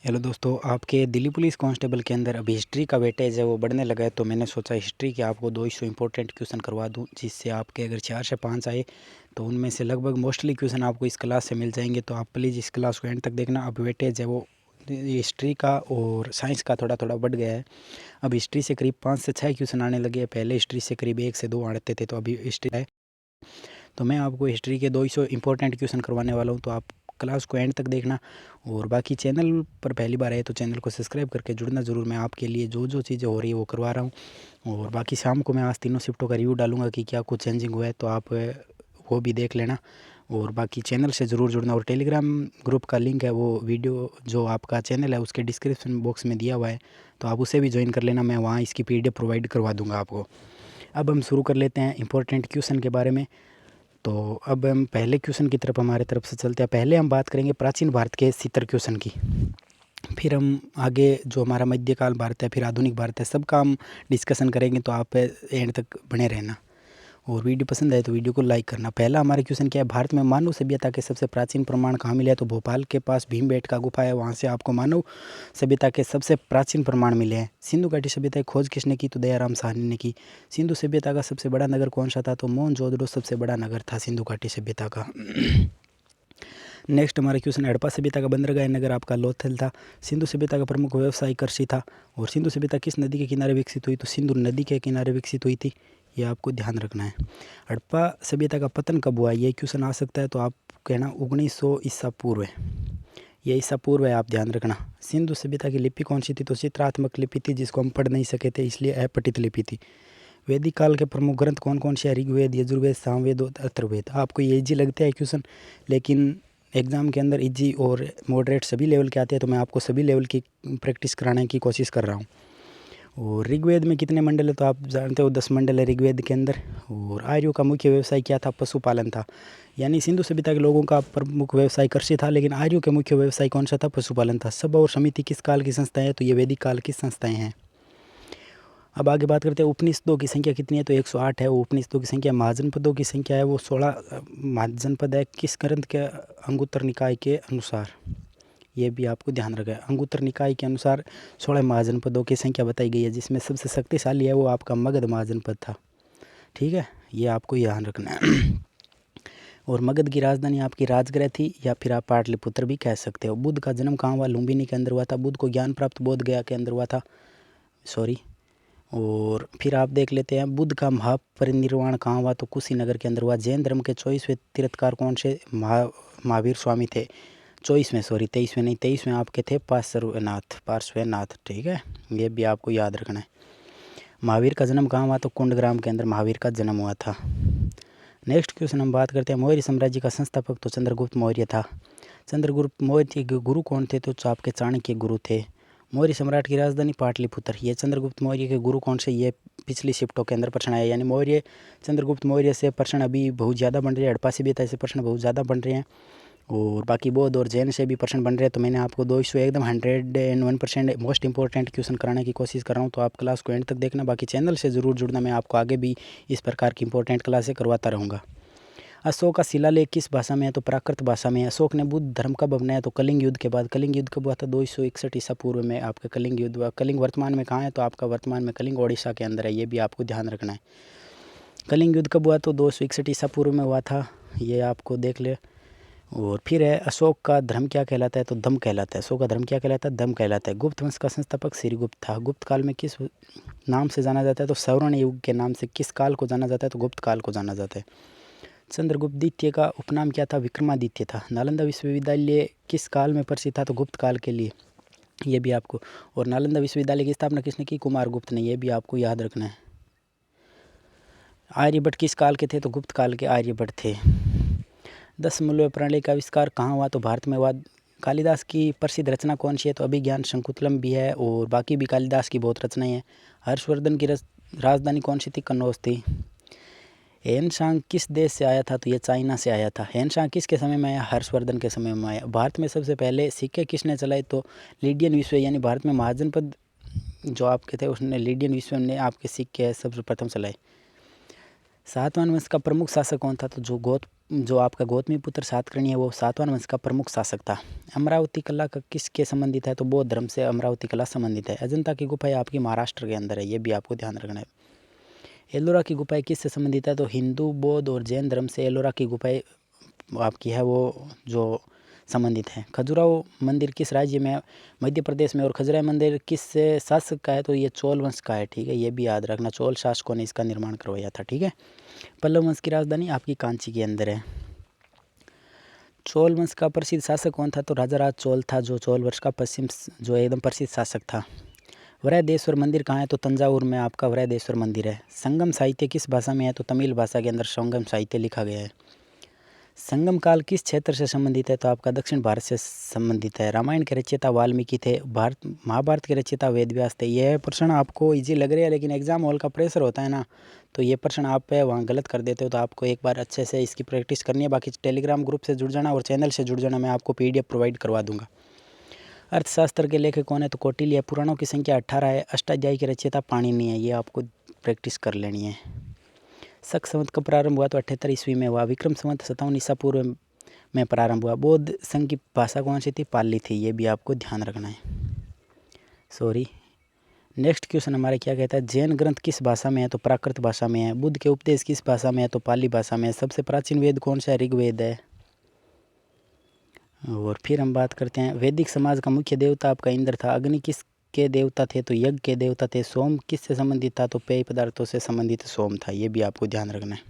Hello दोस्तों, आपके Delhi police constable के अंदर अभी हिस्ट्री का वेटेज है वो बढ़ने लगा है। तो मैंने सोचा हिस्ट्री के आपको 200 इंपॉर्टेंट क्वेश्चन करवा दूं, जिससे आपके अगर 4 से 5 आए तो उनमें से लगभग मोस्टली क्वेश्चन आपको इस क्लास से मिल जाएंगे। तो आप प्लीज़ इस क्लास को एंड तक देखना। अब वेटेज है वो हिस्ट्री का और साइंस का थोड़ा थोड़ा बढ़ गया है। अब हिस्ट्री से करीब 5 से 6 क्वेश्चन आने लगे हैं। पहले हिस्ट्री से करीब 1 से 2 आते थे, तो अभी हिस्ट्री है। तो मैं आपको हिस्ट्री के 200 इंपॉर्टेंट क्वेश्चन करवाने वाला हूँ, तो आप क्लास को एंड तक देखना। और बाकी चैनल पर पहली बार आए तो चैनल को सब्सक्राइब करके जुड़ना ज़रूर। मैं आपके लिए जो जो चीज़ें हो रही है वो करवा रहा हूँ। और बाकी शाम को मैं आज तीनों शिफ्टों का रिव्यू डालूंगा कि क्या कुछ चेंजिंग हुआ है, तो आप वो भी देख लेना। और बाकी चैनल से ज़रूर जुड़ना। और टेलीग्राम ग्रुप का लिंक है, वो वीडियो जो आपका चैनल है उसके डिस्क्रिप्शन बॉक्स में दिया हुआ है, तो आप उसे भी ज्वाइन कर लेना। मैं वहाँ इसकी PDF प्रोवाइड करवा दूँगा आपको। अब हम शुरू कर लेते हैं इंपॉर्टेंट क्वेश्चन के बारे में। तो अब हम पहले क्वेश्चन की तरफ हमारे तरफ से चलते हैं। पहले हम बात करेंगे प्राचीन भारत के 70 क्वेश्चन की, फिर हम आगे जो हमारा मध्यकाल भारत है, फिर आधुनिक भारत है, सबका हम डिस्कशन करेंगे। तो आप एंड तक बने रहना। और वीडियो पसंद आए तो वीडियो को लाइक करना। पहला हमारा क्वेश्चन क्या है, भारत में मानव सभ्यता के सबसे प्राचीन प्रमाण कहाँ मिले हैं? तो भोपाल के पास भीमबेटका गुफा है, वहाँ से आपको मानव सभ्यता के सबसे प्राचीन प्रमाण मिले हैं। सिंधु घाटी सभ्यता की खोज किसने की? तो दयाराम साहनी ने की। सिंधु सभ्यता का सबसे बड़ा नगर कौन सा था? तो मोहनजोदड़ो सबसे बड़ा नगर था सिंधु घाटी सभ्यता का। नेक्स्ट हमारा क्वेश्चन, हड़प्पा सभ्यता का बंदरगाह नगर आपका लोथल था। सिंधु सभ्यता का प्रमुख व्यवसाय कृषि था। और सिंधु सभ्यता किस नदी के किनारे विकसित हुई? तो सिंधु नदी के किनारे विकसित हुई थी। ये आपको ध्यान रखना है। हड़प्पा सभ्यता का पतन कब हुआ? ये क्वेश्चन आ सकता है, तो आप कहना 1900 ईसा पूर्व है। ये ईसा पूर्व है, आप ध्यान रखना। सिंधु सभ्यता की लिपि कौन सी थी? तो चित्रात्मक लिपि थी, जिसको हम पढ़ नहीं सके थे, इसलिए अपठित लिपि थी। वैदिक काल के प्रमुख ग्रंथ कौन कौन से? ऋग्वेद, यजुर्वेद, सामवेद और अथर्ववेद। आपको ये इजी लगता है क्वेश्चन, लेकिन एग्ज़ाम के अंदर इजी और मॉडरेट सभी लेवल के आते हैं, तो मैं आपको सभी लेवल की प्रैक्टिस कराने की कोशिश कर रहा हूँ। और ऋग्वेद में कितने मंडल है? तो आप जानते हो 10 मंडल है ऋग्वेद के अंदर। और आर्यों का मुख्य व्यवसाय क्या था? पशुपालन था। यानी सिंधु सभ्यता के लोगों का प्रमुख व्यवसाय कृषि था, लेकिन आर्यों के मुख्य व्यवसाय कौन सा था? पशुपालन था। सभा और समिति किस काल की संस्थाएं हैं? तो ये वैदिक काल की संस्थाएं हैं। अब आगे बात करते हैं उपनिषदों की संख्या कितनी है? तो 108 है वो उपनिषदों की संख्या। महाजनपदों की संख्या है वो 16 महाजनपद है। किस ग्रंथ के? अंगुत्तर निकाय के अनुसार। ये भी आपको ध्यान रखना है। अंगुत्तर निकाय के अनुसार 16 महाजनपदों की संख्या बताई गई है, जिसमें सबसे शक्तिशाली है वो आपका मगध महाजनपद था। ठीक है, ये आपको ध्यान रखना है। और मगध की राजधानी आपकी राजगृह थी, या फिर आप पाटलिपुत्र भी कह सकते हो। बुद्ध का जन्म कहाँ हुआ? लुम्बिनी के अंदर हुआ था। बुद्ध को ज्ञान प्राप्त बोध गया के अंदर हुआ था। सॉरी। और फिर आप देख लेते हैं बुद्ध का महापरिनिर्वाण कहाँ हुआ? तो कुशीनगर के अंदर हुआ। जैन धर्म के 24वें तीर्थकार कौन से? महावीर स्वामी थे। 24वें, सॉरी 23वें नहीं, 23वें आपके थे पार्श्वनाथ। ठीक है, ये भी आपको याद रखना है। महावीर का जन्म कहाँ हुआ? तो कुंडग्राम के अंदर महावीर का जन्म हुआ था। नेक्स्ट क्वेश्चन हम बात करते हैं, मौर्य साम्राज्य का संस्थापक तो चंद्रगुप्त मौर्य था। चंद्रगुप्त मौर्य के गुरु कौन थे? तो आपके चाणक्य गुरु थे। मौर्य सम्राट की राजधानी पाटलिपुत्र। ये चंद्रगुप्त मौर्य के गुरु कौन से? ये पिछली शिफ्टों के अंदर प्रश्न आया। यानी मौर्य चंद्रगुप्त मौर्य से प्रश्न अभी बहुत ज़्यादा बन रहे हैं। हड़प्पा सभ्यता से प्रश्न बहुत ज़्यादा बन रहे हैं। और बाकी बौद्ध और जैन से भी प्रश्न बन रहे हैं। तो मैंने आपको 200 एकदम 101% मोस्ट इंपॉर्टेंट क्वेश्चन कराने की कोशिश कर रहा हूँ, तो आप क्लास को एंड तक देखना। बाकी चैनल से ज़रूर जुड़ना, मैं आपको आगे भी इस प्रकार की इंपॉर्टेंट क्लासें करवाता रहूँगा। अशोक का शिलालेख किस भाषा में है? तो प्राकृत भाषा में है। अशोक ने बुद्ध धर्म कब अपनाया? तो कलिंग युद्ध के बाद। कलिंग युद्ध कब हुआ था? 261 ईसा पूर्व में आपका कलिंग युद्ध हुआ। कलिंग वर्तमान में कहाँ है? तो आपका वर्तमान में कलिंग ओडिशा के अंदर है। ये भी आपको ध्यान रखना है। कलिंग युद्ध कब हुआ? तो 261 ईसा पूर्व में हुआ था। ये आपको देख ले। और फिर है अशोक का धर्म क्या कहलाता है? तो दम कहलाता है। अशोक का धर्म क्या कहलाता है? दम कहलाता है। गुप्त वंश का संस्थापक श्रीगुप्त था। गुप्त काल में किस नाम से जाना जाता है? तो स्वर्ण युग के नाम से किस काल को जाना जाता है? तो गुप्त काल को जाना जाता है। चंद्रगुप्त द्वितीय का उपनाम क्या था? विक्रमादित्य था। नालंदा विश्वविद्यालय किस काल में प्रसिद्ध था? तो गुप्त काल के लिए। ये भी आपको। और नालंदा विश्वविद्यालय की स्थापना किसने की? कुमारगुप्त ने। ये भी आपको याद रखना है। आर्यभट्ट किस काल के थे? तो गुप्त काल के आर्यभट्ट थे। 10 मूल्य प्रणाली का आविष्कार कहाँ हुआ? तो भारत में हुआ। कालिदास की प्रसिद्ध रचना कौन सी है? तो अभिज्ञान शकुंतलम भी है, और बाकी भी कालिदास की बहुत रचनाएं हैं। हर्षवर्धन की राजधानी कौन सी थी? कन्नौज थी। हेनसांग किस देश से आया था? तो ये चाइना से आया था। हेनसांग किसके समय में आया? हर्षवर्धन के समय में आया। भारत में सबसे पहले सिक्के किसने चलाए? तो लीडियन विश्व, यानी भारत में महाजनपद जो आपके थे उसने लीडियन विश्व ने आपके सिक्के सबसे प्रथम चलाए। सातवाहन वंश का प्रमुख शासक कौन था? तो जो जो आपका गौतमी पुत्र सातकर्णी है वो सातवाहन वंश का प्रमुख शासक था। अमरावती कला का किसके संबंधित है, तो बौद्ध धर्म से अमरावती कला संबंधित है। अजंता की गुफाएं आपकी महाराष्ट्र के अंदर है, ये भी आपको ध्यान रखना है। एलोरा की गुफाएं किससे संबंधित है, तो हिंदू, बौद्ध और जैन धर्म से एलोरा की गुफाएं आपकी है वो जो संबंधित है। खजुराहो मंदिर किस राज्य में, मध्य प्रदेश में। और खजुराहो मंदिर किस शासक का है, तो ये चोल वंश का है, ठीक है, ये भी याद रखना। चोल शासकों ने इसका निर्माण करवाया था, ठीक है। पल्लव वंश की राजधानी आपकी कांची के अंदर है। चोल वंश का प्रसिद्ध शासक कौन था, तो राजा राज चोल था, जो चोल वंश का पश्चिम जो एकदम प्रसिद्ध शासक था। वृहदेश्वर मंदिर कहाँ है, तो तंजावुर में आपका वृहदेश्वर मंदिर है। संगम साहित्य किस भाषा में है, तो तमिल भाषा के अंदर संगम साहित्य लिखा गया है। संगम काल किस क्षेत्र से संबंधित है, तो आपका दक्षिण भारत से संबंधित है। रामायण के रचयिता वाल्मीकि थे, महाभारत के रचयिता वेदव्यास थे। यह प्रश्न आपको इजी लग रहा है, लेकिन एग्जाम हॉल का प्रेशर होता है ना, तो ये प्रश्न आप वहाँ गलत कर देते हो, तो आपको एक बार अच्छे से इसकी प्रैक्टिस करनी है। बाकी टेलीग्राम ग्रुप से जुड़ जाना और चैनल से जुड़ जाना, मैं आपको PDF प्रोवाइड करवा दूंगा। अर्थशास्त्र के लेखक कौन है, तो कौटिल्य। पुराणों की संख्या 18 है। अष्टाध्यायी के रचयिता पाणिनि है, ये आपको प्रैक्टिस कर लेनी है। शक संवत कब प्रारंभ हुआ, तो 78 ईस्वी में हुआ। विक्रम संवत 57 ईसा पूर्व में प्रारंभ हुआ। बौद्ध संघ की भाषा कौन सी थी, पाली थी, ये भी आपको ध्यान रखना है। नेक्स्ट क्वेश्चन हमारे क्या कहता है, जैन ग्रंथ किस भाषा में है, तो प्राकृत भाषा में है। बुद्ध के उपदेश किस भाषा में है, तो पाली भाषा में है। सबसे प्राचीन वेद कौन सा है, ऋग्वेद है। और फिर हम बात करते हैं, वैदिक समाज का मुख्य देवता आपका इंद्र था। अग्नि किसके देवता थे, तो यज्ञ के देवता थे। सोम किससे संबंधित था, तो पेय पदार्थों से संबंधित सोम था, ये भी आपको ध्यान रखना है।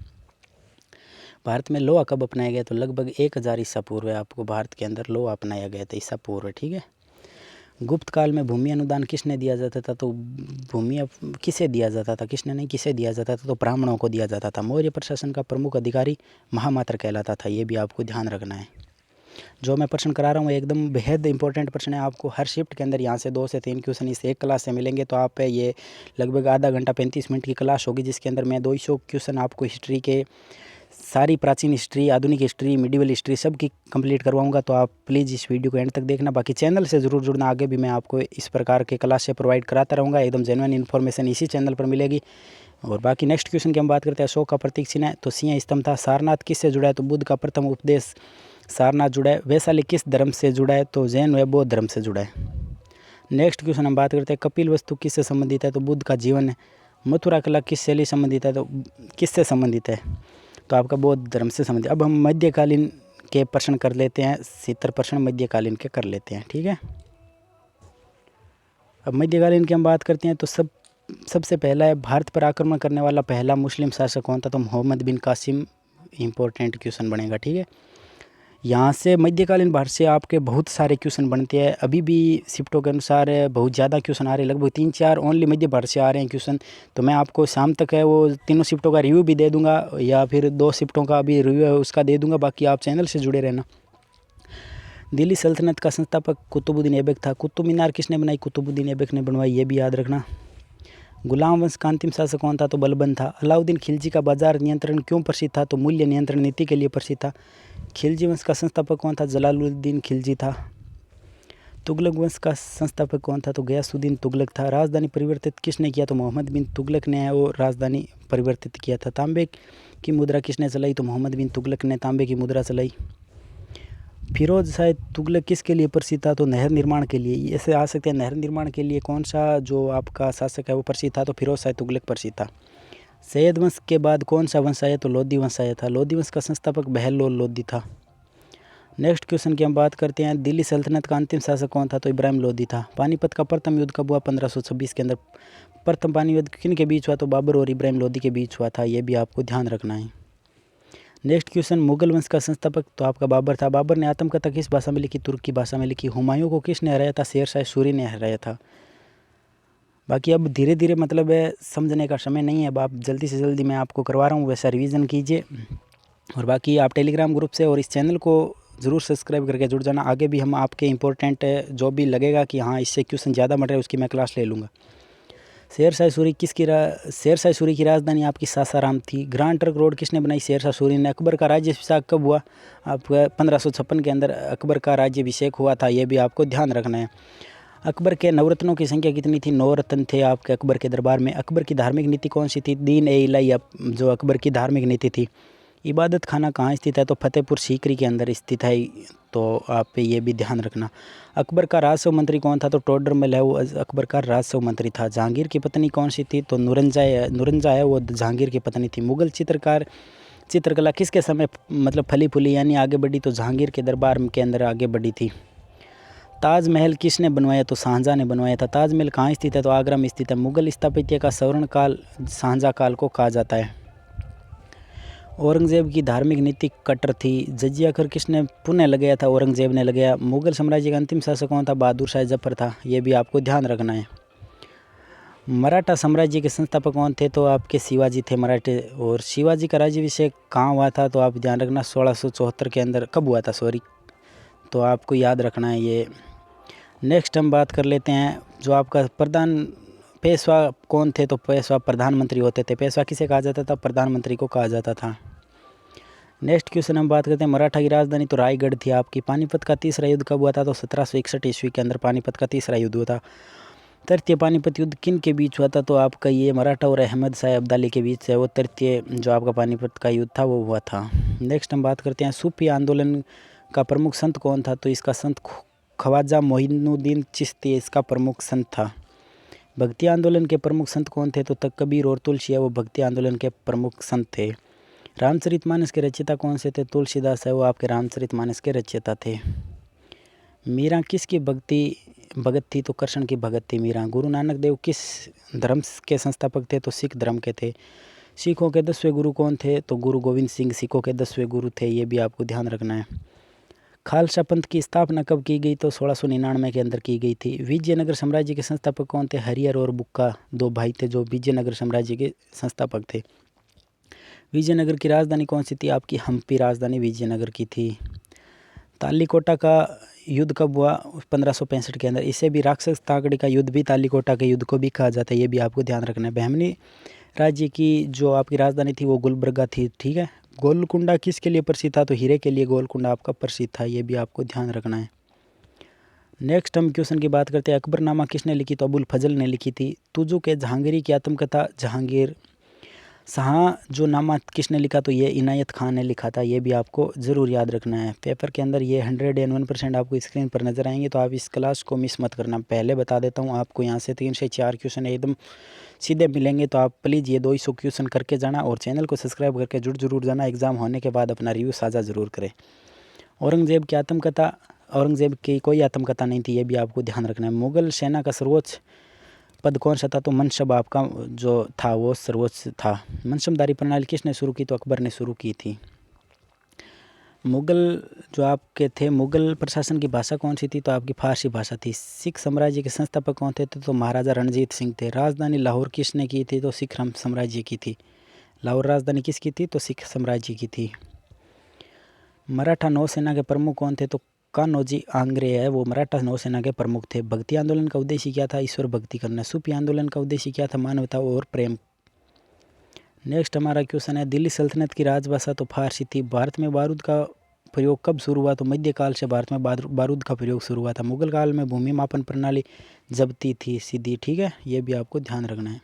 भारत में लोहा कब अपनाया गया, तो लगभग 1000 ईसा पूर्व है आपको भारत के अंदर लोहा अपनाया गया था, ईसा पूर्व, ठीक है। गुप्त काल में भूमि अनुदान किसने दिया जाता था, तो भूमि किसे दिया जाता था, किसने नहीं, किसे दिया जाता था, तो ब्राह्मणों को दिया जाता था। मौर्य प्रशासन का प्रमुख अधिकारी महामात्र कहलाता था, ये भी आपको ध्यान रखना है। जो मैं प्रश्न करा रहा हूँ एकदम बेहद इंपॉर्टेंट प्रश्न है। आपको हर शिफ्ट के अंदर यहाँ से 2 से 3 क्वेश्चन इस एक क्लास से मिलेंगे, तो आप ये लगभग आधा घंटा 35 मिनट की क्लास होगी, जिसके अंदर मैं 200 क्वेश्चन आपको हिस्ट्री के सारी प्राचीन हिस्ट्री, आधुनिक हिस्ट्री, मिडिवल हिस्ट्री सब की कंप्लीट करवाऊंगा। तो आप प्लीज़ इस वीडियो को एंड तक देखना। बाकी चैनल से ज़रूर जुड़ना, आगे भी मैं आपको इस प्रकार के क्लास से प्रोवाइड कराता रहूँगा। एकदम जेन्युइन इन्फॉर्मेशन इसी चैनल पर मिलेगी। और बाकी नेक्स्ट क्वेश्चन की हम बात करते हैं, अशोक का प्रतीक चिन्ह है, तो सिंह स्तंभ था। सारनाथ किससे जुड़ा है, तो बुद्ध का प्रथम उपदेश सारनाथ जुड़ा है। वैशाली किस धर्म से जुड़ा है, तो जैन व बौद्ध धर्म से जुड़ा है। नेक्स्ट क्वेश्चन हम बात करते हैं, कपिल वस्तु किससे संबंधित है, तो बुद्ध का जीवन है। मथुरा कला किस शैली संबंधित है, तो किससे संबंधित है, तो आपका बौद्ध धर्म से संबंधित। अब हम मध्यकालीन के प्रश्न कर लेते हैं, 70 प्रश्न मध्यकालीन के कर लेते हैं, ठीक है। अब मध्यकालीन की हम बात करते हैं, तो सबसे पहला है, भारत पर आक्रमण करने वाला पहला मुस्लिम शासक कौन था, तो मोहम्मद बिन कासिम। इंपॉर्टेंट क्वेश्चन बनेगा, ठीक है। यहाँ से मध्यकालीन भारत से आपके बहुत सारे क्वेश्चन बनते हैं। अभी भी शिफ्टों के अनुसार बहुत ज़्यादा क्वेश्चन आ रहे हैं, लगभग 3-4 ओनली मध्य भारत से आ रहे हैं क्वेश्चन। तो मैं आपको शाम तक है वो तीनों शिफ्टों का रिव्यू भी दे दूंगा, या फिर 2 शिफ्टों का भी रिव्यू है उसका दे दूंगा। बाकी आप चैनल से जुड़े रहना। दिल्ली सल्तनत का संस्थापक कुतुबुद्दीन ऐबक था। कुतुब मीनार किसने बनाई, कुतुबुद्दीन ऐबक ने बनवाई, ये भी याद रखना। गुलाम वंश का अंतिम शासक कौन था, तो बलबन था। अलाउद्दीन खिलजी का बाजार नियंत्रण क्यों प्रसिद्ध था, तो मूल्य नियंत्रण नीति के लिए प्रसिद्ध था। खिलजी वंश का संस्थापक कौन था, जलालुद्दीन खिलजी था। तुगलक वंश का संस्थापक कौन था, तो गयासुद्दीन तुगलक था। राजधानी परिवर्तित किसने किया, तो मोहम्मद बिन तुगलक ने वो राजधानी परिवर्तित किया था। तांबे की मुद्रा किसने चलाई, तो मोहम्मद बिन तुगलक ने तांबे की मुद्रा चलाई। फिरोज शाह तुगलक किसके लिए प्रसिद्ध था, तो नहर निर्माण के लिए। ऐसे आ सकते हैं, नहर निर्माण के लिए कौन सा जो आपका शासक है वो प्रसिद्ध था, तो फिरोज शाह तुगलक प्रसिद्ध था। सैयद वंश के बाद कौन सा वंश आया, तो लोधी वंश आया था। लोधी वंश का संस्थापक बहलोल लोधी था। नेक्स्ट क्वेश्चन की हम बात करते हैं, दिल्ली सल्तनत का अंतिम शासक कौन था, तो इब्राहिम लोधी था। पानीपत का प्रथम युद्ध कब हुआ, 1526 के अंदर। प्रथम पानी युद्ध किन के बीच हुआ, तो बाबर और इब्राहिम लोधी के बीच हुआ था, ये भी आपको ध्यान रखना है। नेक्स्ट क्वेश्चन, मुगल वंश का संस्थापक तो आपका बाबर था। बाबर ने आत्मकथा किस भाषा में लिखी, तुर्की भाषा में लिखी। हुमायूं को किसने हराया था, शेर शाह सूरी ने हराया था। बाकी अब धीरे धीरे मतलब है समझने का समय नहीं है, अब आप जल्दी से जल्दी मैं आपको करवा रहा हूँ, वैसा रिवीजन कीजिए। और बाकी आप टेलीग्राम ग्रुप से और इस चैनल को ज़रूर सब्सक्राइब करके जुड़ जाना। आगे भी हम आपके इंपॉर्टेंट जो भी लगेगा कि हाँ इससे क्वेश्चन ज़्यादा मट रहे उसकी मैं क्लास ले लूँगा। शेर शाह सूरी की राजधानी आपकी सासाराम थी। ग्रांड ट्रंक रोड किसने बनाई, शेर शाह सूरी ने। अकबर का राज्याभिषेक कब हुआ, आपका 1556 के अंदर अकबर का राज्याभिषेक हुआ था, ये भी आपको ध्यान रखना है। अकबर के नवरत्नों की संख्या कितनी थी, 9 रत्न थे आपके अकबर के दरबार में। अकबर की धार्मिक नीति कौन सी थी, दीन ए इलाही जो अकबर की धार्मिक नीति थी, इबादत खाना कहाँ स्थित है? तो फतेहपुर सीकरी के अंदर स्थित है, तो आप ये भी ध्यान रखना। अकबर का राजस्व मंत्री कौन था? तो टोडरमल है, वो अकबर का राजस्व मंत्री था। जहांगीर की पत्नी कौन सी थी? तो नुरंजा है, वो जहांगीर की पत्नी थी। मुगल चित्रकला किसके समय मतलब फली फूली यानी आगे बढ़ी? तो जहांगीर के दरबार के अंदर आगे बढ़ी थी। ताजमहल किसने बनवाया? तो शाहजहाँ ने बनवाया था। ताजमहल कहाँ स्थित है? तो आगरा में स्थित है। मुगल स्थापत्य का स्वर्ण काल शाहजहाँ काल को कहा जाता है। औरंगजेब की धार्मिक नीति कट्टर थी। जजिया कर किसने पुनः लगाया था? औरंगजेब ने लगाया। मुगल साम्राज्य का अंतिम शासक कौन था? बहादुर शाह जफर था। ये भी आपको ध्यान रखना है। मराठा साम्राज्य के संस्थापक कौन थे? तो आपके शिवाजी थे मराठे। और शिवाजी का राज्याभिषेक कहाँ हुआ था? तो आप ध्यान रखना 1674 के अंदर। कब हुआ था सॉरी, तो आपको याद रखना है ये। नेक्स्ट हम बात कर लेते हैं जो आपका पेशवा कौन थे? तो पेशवा प्रधानमंत्री होते थे। पेशवा किसे कहा जाता था? प्रधानमंत्री को कहा जाता था। नेक्स्ट क्वेश्चन हम बात करते हैं मराठा की राजधानी तो रायगढ़ थी आपकी। पानीपत का तीसरा युद्ध कब हुआ था? तो 1761 ईस्वी के अंदर पानीपत का तीसरा युद्ध हुआ था। तृतीय पानीपत युद्ध किन के बीच हुआ था? तो आपका ये मराठा और अहमद शाह अब्दाली के बीच है वो तृतीय जो आपका पानीपत का युद्ध था वो हुआ था। नेक्स्ट हम बात करते हैं सूफी आंदोलन का प्रमुख संत कौन था? तो इसका संत ख्वाजा मोइनुद्दीन चिश्ती इसका प्रमुख संत था। भक्ति आंदोलन के प्रमुख संत कौन थे? तो कबीर और तुलसी है, वो भक्ति आंदोलन के प्रमुख संत थे। रामचरितमानस के रचयिता कौन से थे? तुलसीदास है, वो आपके रामचरितमानस के रचयिता थे। मीरा किसकी भगत थी? तो कृष्ण की भगत थी मीरा। गुरु नानक देव किस धर्म के संस्थापक थे? तो सिख धर्म के थे। सिखों के 10वें गुरु कौन थे? तो गुरु गोविंद सिंह सिखों के 10वें गुरु थे। ये भी आपको ध्यान रखना है। खालसा पंथ की स्थापना कब की गई? तो 1699 के अंदर की गई थी। विजयनगर साम्राज्य के संस्थापक कौन थे? हरिहर और बुक्का दो भाई थे जो विजयनगर साम्राज्य के संस्थापक थे। विजयनगर की राजधानी कौन सी थी? आपकी हम्पी राजधानी विजयनगर की थी। तालीकोटा का युद्ध कब हुआ? 1565 के अंदर। इसे भी राक्षस ताकड़ी का युद्ध भी तालीकोटा के युद्ध को भी कहा जाता है। ये भी आपको ध्यान रखना है। बहमनी राज्य की जो आपकी राजधानी थी वो गुलबर्गा थी, ठीक है। गोलकुंडा किसके लिए प्रसिद्ध था? तो हीरे के लिए गोलकुंडा आपका प्रसिद्ध था। ये भी आपको ध्यान रखना है। नेक्स्ट हम क्वेश्चन की बात करते हैं। अकबरनामा किसने लिखी? तो अबुल फजल ने लिखी थी। तुजो के जहांगीरी की आत्मकथा जहांगीर शाह जो नामा किसने लिखा? तो ये इनायत खान ने लिखा था। ये भी आपको ज़रूर याद रखना है। पेपर के अंदर ये 101% आपको स्क्रीन पर नज़र आएंगे, तो आप इस क्लास को मिस मत करना। पहले बता देता हूँ आपको, यहाँ से 3 से 4 क्वेश्चन एकदम सीधे मिलेंगे, तो आप प्लीज़ ये 200 क्वेश्चन करके जाना और चैनल को सब्सक्राइब करके जुड़ जरूर जाना। एग्ज़ाम होने के बाद अपना रिव्यू साझा ज़रूर करें। औरंगज़ेब की आत्मकथा, औरंगज़ेब की कोई आत्मकथा नहीं थी। ये भी आपको ध्यान रखना है। मुगल सेना का सर्वोच्च पद कौन सा था? तो मनसब आपका जो था वो सर्वोच्च था। मनसबदारी प्रणाली किसने शुरू की? तो अकबर ने शुरू की थी। मुगल जो आपके थे, मुगल प्रशासन की भाषा कौन सी थी? तो आपकी फारसी भाषा थी। सिख साम्राज्य के संस्थापक कौन थे? तो महाराजा रणजीत सिंह थे। राजधानी लाहौर किसने की थी? तो सिख साम्राज्य की थी। लाहौर राजधानी किसकी थी? तो सिख साम्राज्य की थी। मराठा नौसेना के प्रमुख कौन थे? तो कान्होजी आंग्रे है, वो मराठा नौसेना के प्रमुख थे। भक्ति आंदोलन का उद्देश्य क्या था? ईश्वर भक्ति करना। सूफी आंदोलन का उद्देश्य क्या था? मानवता और प्रेम। नेक्स्ट हमारा क्वेश्चन है दिल्ली सल्तनत की राजभाषा तो फारसी थी। भारत में बारूद का प्रयोग कब शुरू हुआ? तो मध्यकाल से भारत में बारूद का प्रयोग शुरू हुआ था। मुगल काल में भूमि मापन प्रणाली जबती थी सीधी, ठीक है। ये भी आपको ध्यान रखना है।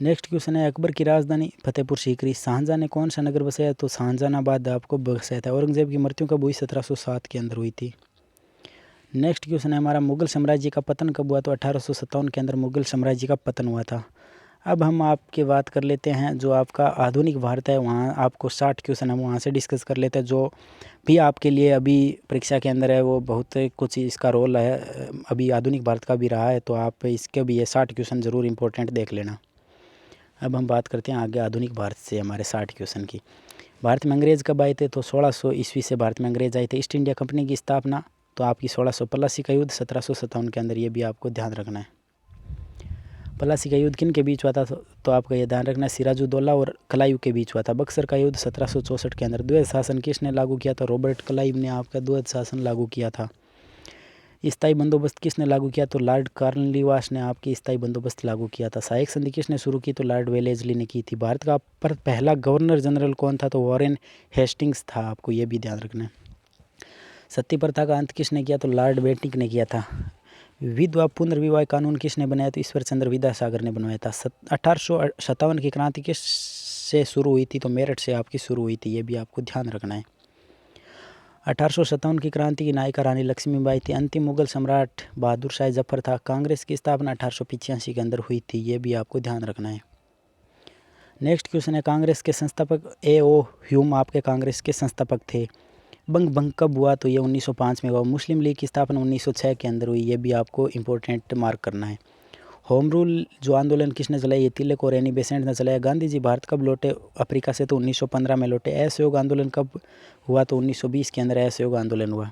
नेक्स्ट क्वेश्चन है अकबर की राजधानी फतेहपुर सीकरी। शाहजहाँ ने कौन सा नगर बसाया? तो शाहजहानाबाद आपको बसाया था। औरंगजेब की मृत्यु कब हुई? 1707 के अंदर हुई थी। नेक्स्ट क्वेश्चन है हमारा मुगल साम्राज्य का पतन कब हुआ? तो 1857 के अंदर मुगल साम्राज्य का पतन हुआ था। अब हम आपकी बात कर लेते हैं जो आपका आधुनिक भारत है, वहाँ आपको 60 क्वेश्चन हम वहाँ से डिस्कस कर लेते हैं जो भी आपके लिए अभी परीक्षा के अंदर है। वो बहुत कुछ इसका रोल है, अभी आधुनिक भारत का भी रहा है, तो आप इसके भी ये 60 क्वेश्चन ज़रूर इंपॉर्टेंट देख लेना। अब हम बात करते हैं आगे आधुनिक भारत से हमारे 60 क्वेश्चन की। भारत में अंग्रेज़ कब आए थे? तो 1600 ईस्वी से भारत में अंग्रेज़ आए थे। ईस्ट इंडिया कंपनी की स्थापना तो आपकी 1685 का युद्ध 1757 के अंदर। ये भी आपको ध्यान रखना है। प्लासी का युद्ध किन के बीच हुआ था? तो आपका ये ध्यान रखना है, सिराजुद्दौला और क्लाइव के बीच हुआ था। बक्सर का युद्ध 1764 के अंदर। द्वैध शासन किसने लागू किया था? रॉबर्ट क्लाइव ने आपका द्वैध शासन लागू किया था। स्थायी बंदोबस्त किसने लागू किया? तो लॉर्ड कॉर्नवालिस ने आपकी स्थायी बंदोबस्त लागू किया था। सहायक संधि किसने शुरू की? तो लॉर्ड वेलेस्ली ने की थी। भारत का पहला गवर्नर जनरल कौन था? तो वॉरेन हेस्टिंग्स था। आपको ये भी ध्यान रखना है। सती प्रथा का अंत किसने किया? तो लॉर्ड बेंटिक ने किया था। विधवा पुनर्विवाह कानून किसने बनाया? तो ईश्वर चंद्र विद्यासागर ने बनवाया था। 1857 की क्रांति किस से शुरू हुई थी तो मेरठ से आपकी शुरू हुई थी, ये भी आपको ध्यान रखना है। 1857 की क्रांति की नायिका रानी लक्ष्मीबाई थी। अंतिम मुगल सम्राट बहादुर शाह जफर था। कांग्रेस की स्थापना 1885 के अंदर हुई थी, ये भी आपको ध्यान रखना है। नेक्स्ट क्वेश्चन है, कांग्रेस के संस्थापक A.O. ह्यूम आपके कांग्रेस के संस्थापक थे। बंग भंग कब हुआ, तो ये 1905 में हुआ। मुस्लिम लीग की स्थापना 1906 के अंदर हुई, ये भी आपको इंपॉर्टेंट मार्क करना है। होम रूल जो आंदोलन किसने चलाया, ये तिलक और एनी बेसेंट ने चलाया। गांधी जी भारत कब लौटे अफ्रीका से, तो 1915 में लौटे। असहयोग आंदोलन कब हुआ, तो 1920 के अंदर असहयोग आंदोलन हुआ।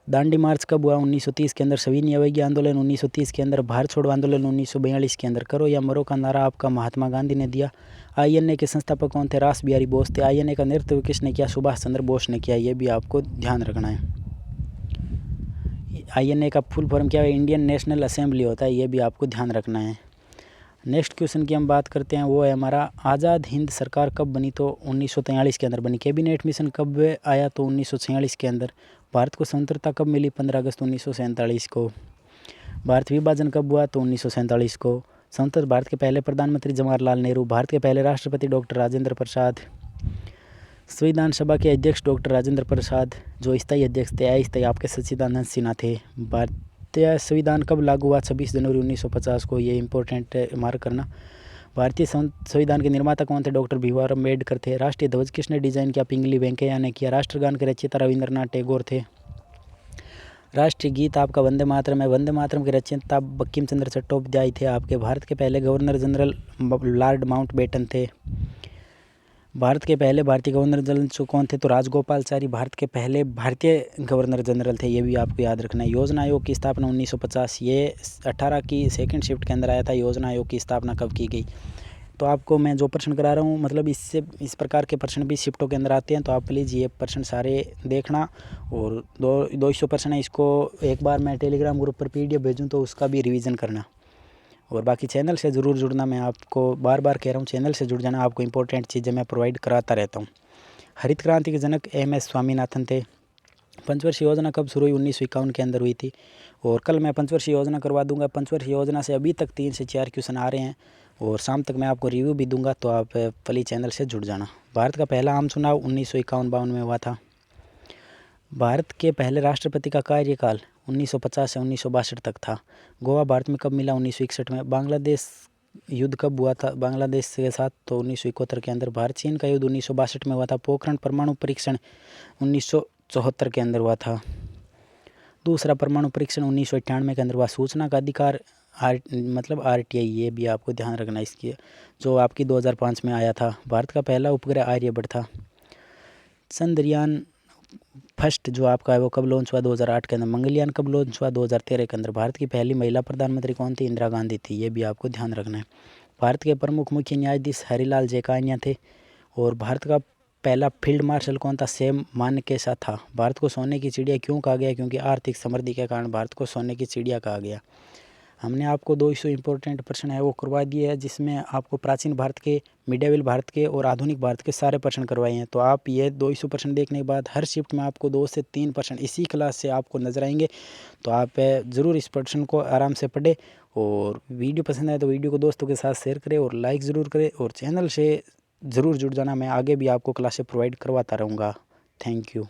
दांडी मार्च कब हुआ, 1930 के अंदर। सविनय अवज्ञा आंदोलन 1930 के अंदर। भारत छोड़ो आंदोलन 1942 के अंदर। करो या मरो का नारा आपका महात्मा गांधी ने दिया। INA के संस्थापक कौन थे, रास बिहारी बोस थे। INA का नेतृत्व किसने किया, सुभाष चंद्र बोस ने किया, ये भी आपको ध्यान रखना है। INA का फुल फॉर्म क्या है, इंडियन नेशनल असेंबली होता है, ये भी आपको ध्यान रखना है। नेक्स्ट क्वेश्चन की हम बात करते हैं, वो है हमारा आज़ाद हिंद सरकार कब बनी, तो 1943 के अंदर बनी। कैबिनेट मिशन कब आया, तो 1946 के अंदर। भारत को स्वतंत्रता कब मिली, 15 अगस्त 1947 को। भारत विभाजन कब हुआ, तो 1947 को। स्वतंत्र भारत के पहले प्रधानमंत्री जवाहरलाल नेहरू। भारत के पहले राष्ट्रपति डॉक्टर राजेंद्र प्रसाद। संविधान सभा के अध्यक्ष डॉक्टर राजेंद्र प्रसाद। जो स्थायी अध्यक्ष थे, अस्थायी आपके सच्चिदानंद सिन्हा थे। भारतीय संविधान कब लागू हुआ, 26 जनवरी 1950 को, ये इंपॉर्टेंट मार्क करना। भारतीय संविधान के निर्माता कौन थे, डॉक्टर भीमराव अम्बेडकर थे। राष्ट्रीय ध्वज किसने डिजाइन किया, पिंगली वेंकैया ने किया। राष्ट्रगान के रचयिता रविंद्रनाथ टैगोर थे। राष्ट्रीय गीत आपका वंदे मातरम है। वंदे मातरम के रचयिता बंकिम चंद्र चट्टोपाध्याय थे आपके। भारत के पहले गवर्नर जनरल लॉर्ड माउंटबेटन थे। भारत के पहले भारतीय गवर्नर जनरल कौन थे, तो राजगोपालचारी भारत के पहले भारतीय गवर्नर जनरल थे, ये भी आपको याद रखना है। योजना आयोग की स्थापना 1950, ये 18 की सेकंड शिफ्ट के अंदर आया था। योजना आयोग की स्थापना कब की गई, तो आपको मैं जो प्रश्न करा रहा हूँ, मतलब इस प्रकार के प्रश्न भी शिफ्टों के अंदर आते हैं, तो आप प्लीज़ ये प्रश्न सारे देखना। और 200 प्रश्न है, इसको एक बार मैं टेलीग्राम ग्रुप पर PDF भेजूँ तो उसका भी रिवीजन करना। और बाकी चैनल से ज़रूर जुड़ना, मैं आपको बार बार कह रहा हूँ, चैनल से जुड़ जाना, आपको इंपॉर्टेंट चीज़ें मैं प्रोवाइड कराता रहता हूँ। हरित क्रांति के जनक MS स्वामीनाथन थे। पंचवर्षीय योजना कब शुरू हुई, 1951 के अंदर हुई थी। और कल मैं पंचवर्षीय योजना करवा दूंगा। पंचवर्षीय योजना से अभी तक 3 से 4 क्वेश्चन आ रहे हैं, और शाम तक मैं आपको रिव्यू भी दूंगा, तो आप प्लीज़ चैनल से जुड़ जाना। भारत का पहला आम चुनाव 1951-52 में हुआ था। भारत के पहले राष्ट्रपति का कार्यकाल 1950 से 1962 तक था। गोवा भारत में कब मिला, 1961 में। बांग्लादेश युद्ध कब हुआ था बांग्लादेश के साथ, तो 1971 के अंदर। भारत चीन का युद्ध 1962 में हुआ था। पोखरण परमाणु परीक्षण 1974 के अंदर हुआ था। दूसरा परमाणु परीक्षण 1998 के अंदर हुआ। सूचना का अधिकार RTI, ये भी आपको ध्यान रखना इसकी, जो आपकी 2005 में आया था। भारत का पहला उपग्रह आर्यभट्ट था। चंद्रयान फर्स्ट जो आपका है वो कब लॉन्च हुआ, 2008 के अंदर। मंगलयान कब लॉन्च हुआ, 2013 के अंदर। भारत की पहली महिला प्रधानमंत्री कौन थी, इंदिरा गांधी थी, ये भी आपको ध्यान रखना है। भारत के प्रमुख मुख्य न्यायाधीश हरिलाल जेकानिया थे। और भारत का पहला फील्ड मार्शल कौन था, सैम मानेकशॉ था। भारत को सोने की चिड़िया क्यों कहा गया, क्योंकि आर्थिक समृद्धि के कारण भारत को सोने की चिड़िया कहा गया। हमने आपको 200 इंपॉर्टेंट प्रश्न है वो करवा दिए हैं, जिसमें आपको प्राचीन भारत के, मिडिवल भारत के और आधुनिक भारत के सारे प्रश्न करवाए हैं। तो आप ये 200 प्रश्न देखने के बाद हर शिफ्ट में आपको 2 से 3 प्रश्न इसी क्लास से आपको नजर आएंगे। तो आप ज़रूर इस प्रश्न को आराम से पढ़ें, और वीडियो पसंद आए तो वीडियो को दोस्तों के साथ शेयर करें और लाइक ज़रूर करें, और चैनल से ज़रूर जुड़ जाना। मैं आगे भी आपको क्लासें प्रोवाइड करवाता रहूँगा। Thank you.